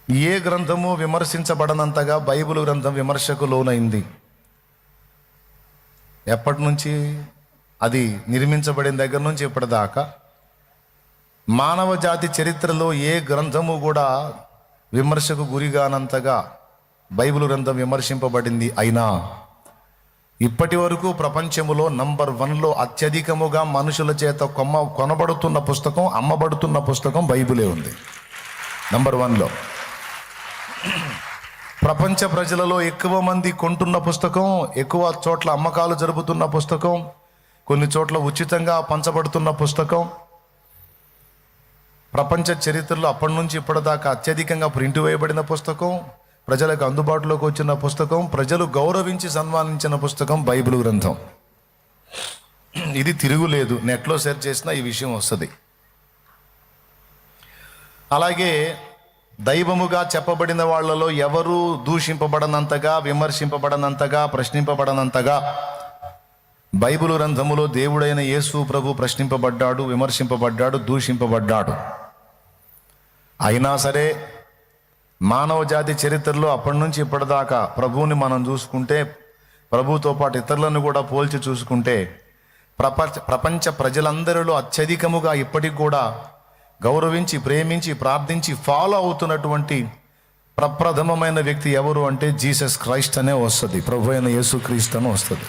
ఏ గ్రంథము విమర్శించబడనంతగా బైబిల్ గ్రంథం విమర్శకు లోనైంది. ఎప్పటి నుంచి? అది నిర్మించబడిన దగ్గర నుంచి ఇప్పటిదాకా మానవ జాతి చరిత్రలో ఏ గ్రంథము కూడా విమర్శకు గురిగానంతగా బైబిల్ గ్రంథం విమర్శింపబడింది. అయినా ఇప్పటి వరకు ప్రపంచములో నంబర్ 1లో అత్యధికముగా మనుషుల చేత కొనబడుతున్న పుస్తకం, అమ్మబడుతున్న పుస్తకం బైబిలే ఉంది. నంబర్ 1లో ప్రపంచ ప్రజలలో ఎక్కువ మంది కొంటున్న పుస్తకం, ఎక్కువ చోట్ల అమ్మకాలు జరుపుతున్న పుస్తకం, కొన్ని చోట్ల ఉచితంగా పంచబడుతున్న పుస్తకం, ప్రపంచ చరిత్రలో అప్పటి నుంచి ఇప్పటిదాకా అత్యధికంగా ప్రింట్ వేయబడిన పుస్తకం, ప్రజలకు అందుబాటులోకి వచ్చిన పుస్తకం, ప్రజలు గౌరవించి సన్మానించిన పుస్తకం బైబిల్ గ్రంథం. ఇది తిరుగులేదు. నెట్లో సెర్చ్ చేసినా ఈ విషయం వస్తుంది. అలాగే దైవముగా చెప్పబడిన వాళ్ళలో ఎవరు దూషింపబడనంతగా, విమర్శింపబడనంతగా, ప్రశ్నింపబడనంతగా బైబిల్ గ్రంథములో దేవుడైన యేసు ప్రభు ప్రశ్నింపబడ్డాడు, విమర్శింపబడ్డాడు, దూషింపబడ్డాడు. అయినా సరే మానవ జాతి చరిత్రలో అప్పటి నుంచి ఇప్పటిదాకా ప్రభువుని మనం చూసుకుంటే, ప్రభుతో పాటు ఇతరులను కూడా పోల్చి చూసుకుంటే ప్రపంచ ప్రజలందరిలో అత్యధికముగా ఇప్పటికి కూడా గౌరవించి, ప్రేమించి, ప్రార్థించి ఫాలో అవుతున్నటువంటి ప్రప్రథమమైన వ్యక్తి ఎవరు అంటే జీసస్ క్రైస్ట్ అనే వస్తుంది. ప్రభు అయిన యేసు క్రీస్తు అని వస్తుంది.